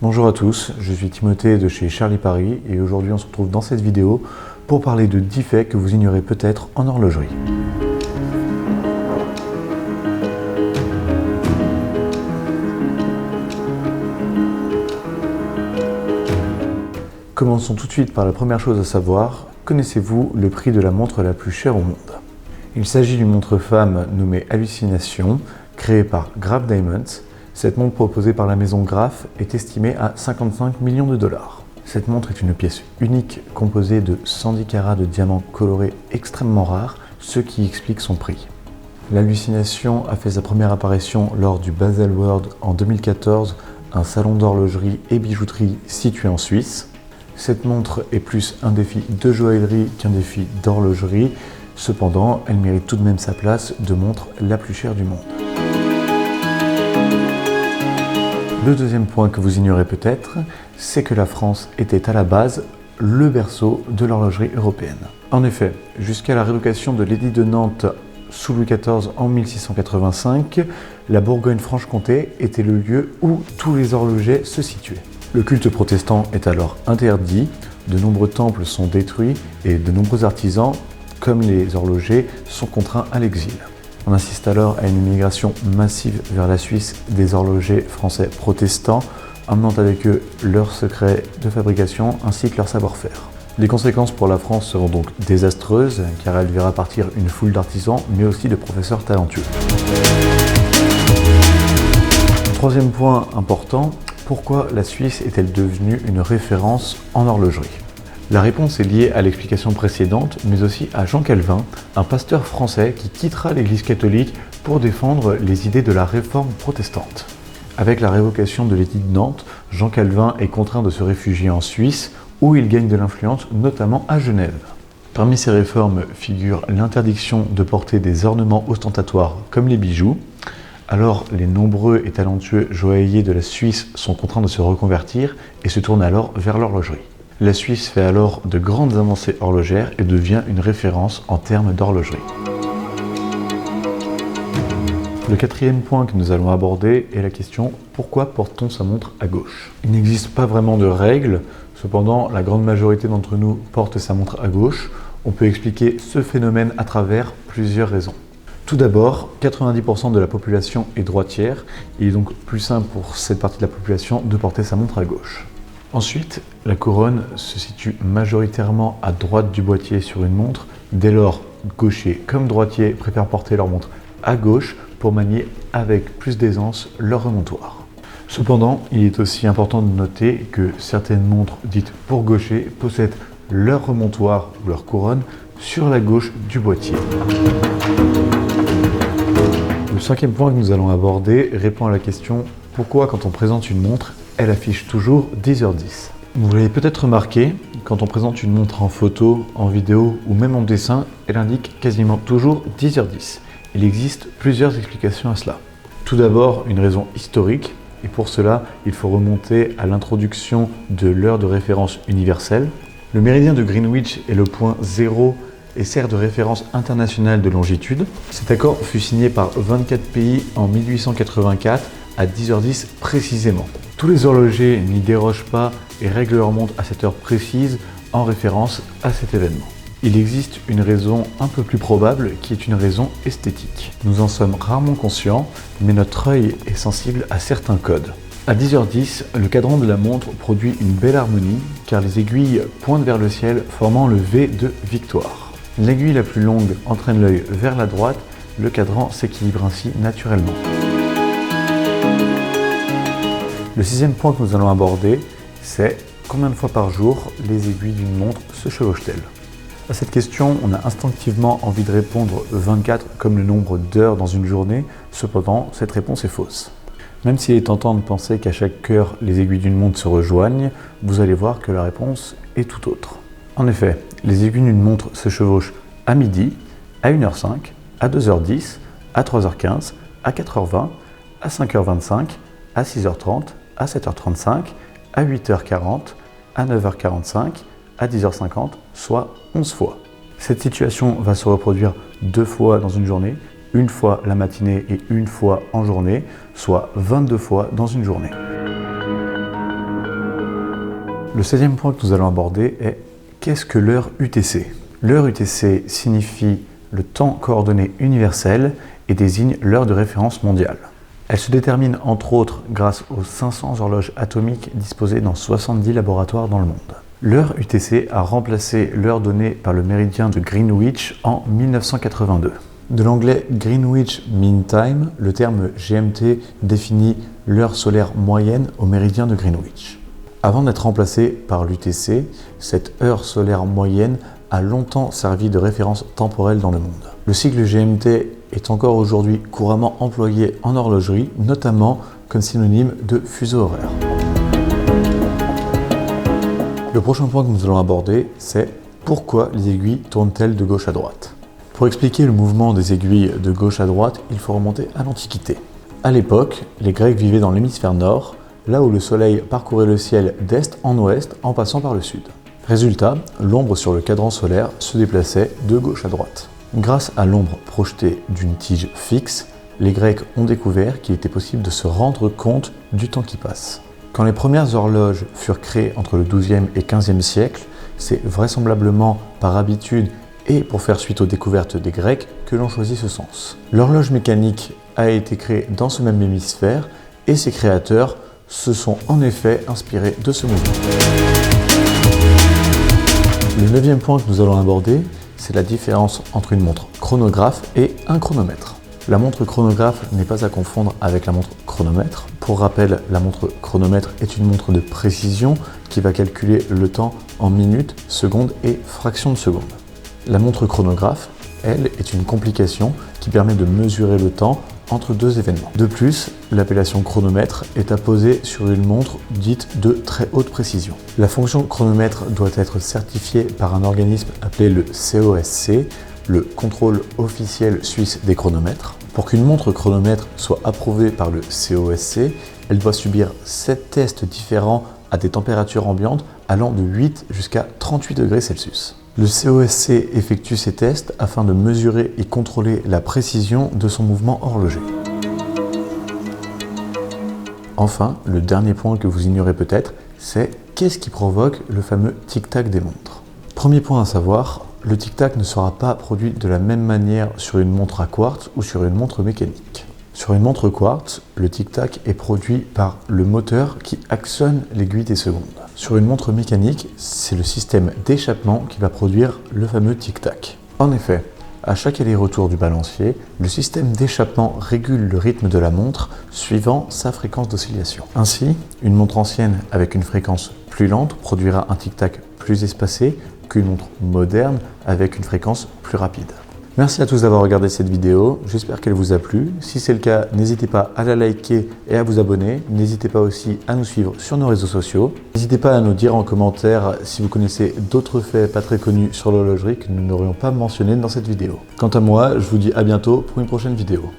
Bonjour à tous, je suis Timothée de chez Charlie Paris et aujourd'hui on se retrouve dans cette vidéo pour parler de 10 faits que vous ignorez peut-être en horlogerie. Commençons tout de suite par la première chose à savoir. Connaissez-vous le prix de la montre la plus chère au monde? Il s'agit d'une montre femme nommée Hallucination, créée par Graf Diamonds. Cette montre proposée par la maison Graf est estimée à 55 millions de dollars. Cette montre est une pièce unique composée de 110 carats de diamants colorés extrêmement rares, ce qui explique son prix. L'Hallucination a fait sa première apparition lors du Baselworld en 2014, un salon d'horlogerie et bijouterie situé en Suisse. Cette montre est plus un défi de joaillerie qu'un défi d'horlogerie. Cependant, elle mérite tout de même sa place de montre la plus chère du monde. Le deuxième point que vous ignorez peut-être, c'est que la France était à la base le berceau de l'horlogerie européenne. En effet, jusqu'à la révocation de l'édit de Nantes sous Louis XIV en 1685, la Bourgogne-Franche-Comté était le lieu où tous les horlogers se situaient. Le culte protestant est alors interdit, de nombreux temples sont détruits et de nombreux artisans, comme les horlogers, sont contraints à l'exil. On assiste alors à une immigration massive vers la Suisse des horlogers français protestants, emmenant avec eux leurs secrets de fabrication ainsi que leur savoir-faire. Les conséquences pour la France seront donc désastreuses, car elle verra partir une foule d'artisans, mais aussi de professeurs talentueux. Troisième point important, pourquoi la Suisse est-elle devenue une référence en horlogerie? La réponse est liée à l'explication précédente, mais aussi à Jean Calvin, un pasteur français qui quittera l'Église catholique pour défendre les idées de la réforme protestante. Avec la révocation de l'édit de Nantes, Jean Calvin est contraint de se réfugier en Suisse, où il gagne de l'influence, notamment à Genève. Parmi ces réformes figure l'interdiction de porter des ornements ostentatoires comme les bijoux. Alors, les nombreux et talentueux joailliers de la Suisse sont contraints de se reconvertir et se tournent alors vers l'horlogerie. La Suisse fait alors de grandes avancées horlogères et devient une référence en termes d'horlogerie. Le quatrième point que nous allons aborder est la question « Pourquoi porte-t-on sa montre à gauche ?» Il n'existe pas vraiment de règles, cependant la grande majorité d'entre nous porte sa montre à gauche. On peut expliquer ce phénomène à travers plusieurs raisons. Tout d'abord, 90% de la population est droitière, il est donc plus simple pour cette partie de la population de porter sa montre à gauche. Ensuite, la couronne se situe majoritairement à droite du boîtier sur une montre, dès lors gauchers comme droitiers préfèrent porter leur montre à gauche pour manier avec plus d'aisance leur remontoir. Cependant, il est aussi important de noter que certaines montres dites pour gauchers possèdent leur remontoir ou leur couronne sur la gauche du boîtier. Le cinquième point que nous allons aborder répond à la question « Pourquoi quand on présente une montre, elle affiche toujours 10h10 ?» Vous l'avez peut-être remarqué, quand on présente une montre en photo, en vidéo ou même en dessin, elle indique quasiment toujours 10h10. Il existe plusieurs explications à cela. Tout d'abord, une raison historique, et pour cela, il faut remonter à l'introduction de l'heure de référence universelle. Le méridien de Greenwich est le point 0 et sert de référence internationale de longitude. Cet accord fut signé par 24 pays en 1884 à 10h10 précisément. Tous les horlogers n'y dérogent pas et règlent leur montre à cette heure précise en référence à cet événement. Il existe une raison un peu plus probable qui est une raison esthétique. Nous en sommes rarement conscients, mais notre œil est sensible à certains codes. À 10h10, le cadran de la montre produit une belle harmonie car les aiguilles pointent vers le ciel formant le V de victoire. L'aiguille la plus longue entraîne l'œil vers la droite, le cadran s'équilibre ainsi naturellement. Le sixième point que nous allons aborder, c'est combien de fois par jour les aiguilles d'une montre se chevauchent-elles? À cette question, on a instinctivement envie de répondre 24 comme le nombre d'heures dans une journée, cependant cette réponse est fausse. Même s'il est tentant de penser qu'à chaque heure les aiguilles d'une montre se rejoignent, vous allez voir que la réponse est tout autre. En effet, les aiguilles d'une montre se chevauchent à midi, à 1h05, à 2h10, à 3h15, à 4h20, à 5h25, à 6h30, à 7h35, à 8h40, à 9h45, à 10h50, soit 11 fois. Cette situation va se reproduire 2 fois dans une journée, une fois la matinée et une fois en journée, soit 22 fois dans une journée. Le 7e point que nous allons aborder est qu'est-ce que l'heure UTC? L'heure UTC signifie le temps coordonné universel et désigne l'heure de référence mondiale. Elle se détermine entre autres grâce aux 500 horloges atomiques disposées dans 70 laboratoires dans le monde. L'heure UTC a remplacé l'heure donnée par le méridien de Greenwich en 1982. De l'anglais Greenwich Mean Time, le terme GMT définit l'heure solaire moyenne au méridien de Greenwich. Avant d'être remplacé par l'UTC, cette heure solaire moyenne a longtemps servi de référence temporelle dans le monde. Le cycle GMT est encore aujourd'hui couramment employé en horlogerie, notamment comme synonyme de fuseau horaire. Le prochain point que nous allons aborder, c'est pourquoi les aiguilles tournent-elles de gauche à droite? Pour expliquer le mouvement des aiguilles de gauche à droite, il faut remonter à l'Antiquité. À l'époque, les Grecs vivaient dans l'hémisphère nord, là où le soleil parcourait le ciel d'est en ouest en passant par le sud. Résultat, l'ombre sur le cadran solaire se déplaçait de gauche à droite. Grâce à l'ombre projetée d'une tige fixe, les Grecs ont découvert qu'il était possible de se rendre compte du temps qui passe. Quand les premières horloges furent créées entre le XIIe et XVe siècle, c'est vraisemblablement par habitude et pour faire suite aux découvertes des Grecs que l'on choisit ce sens. L'horloge mécanique a été créée dans ce même hémisphère et ses créateurs se sont en effet inspirés de ce mouvement. Le 9e point que nous allons aborder, c'est la différence entre une montre chronographe et un chronomètre. La montre chronographe n'est pas à confondre avec la montre chronomètre. Pour rappel, la montre chronomètre est une montre de précision qui va calculer le temps en minutes, secondes et fractions de seconde. La montre chronographe, elle, est une complication qui permet de mesurer le temps entre deux événements. De plus, l'appellation chronomètre est apposée sur une montre dite de très haute précision. La fonction chronomètre doit être certifiée par un organisme appelé le COSC, le contrôle officiel suisse des chronomètres. Pour qu'une montre chronomètre soit approuvée par le COSC, elle doit subir 7 tests différents à des températures ambiantes allant de 8 jusqu'à 38 degrés Celsius. Le COSC effectue ces tests afin de mesurer et contrôler la précision de son mouvement horloger. Enfin, le dernier point que vous ignorez peut-être, c'est qu'est-ce qui provoque le fameux tic-tac des montres? Premier point à savoir, le tic-tac ne sera pas produit de la même manière sur une montre à quartz ou sur une montre mécanique. Sur une montre quartz, le tic-tac est produit par le moteur qui actionne l'aiguille des secondes. Sur une montre mécanique, c'est le système d'échappement qui va produire le fameux tic-tac. En effet, à chaque aller-retour du balancier, le système d'échappement régule le rythme de la montre suivant sa fréquence d'oscillation. Ainsi, une montre ancienne avec une fréquence plus lente produira un tic-tac plus espacé qu'une montre moderne avec une fréquence plus rapide. Merci à tous d'avoir regardé cette vidéo, j'espère qu'elle vous a plu. Si c'est le cas, n'hésitez pas à la liker et à vous abonner. N'hésitez pas aussi à nous suivre sur nos réseaux sociaux. N'hésitez pas à nous dire en commentaire si vous connaissez d'autres faits pas très connus sur l'horlogerie que nous n'aurions pas mentionnés dans cette vidéo. Quant à moi, je vous dis à bientôt pour une prochaine vidéo.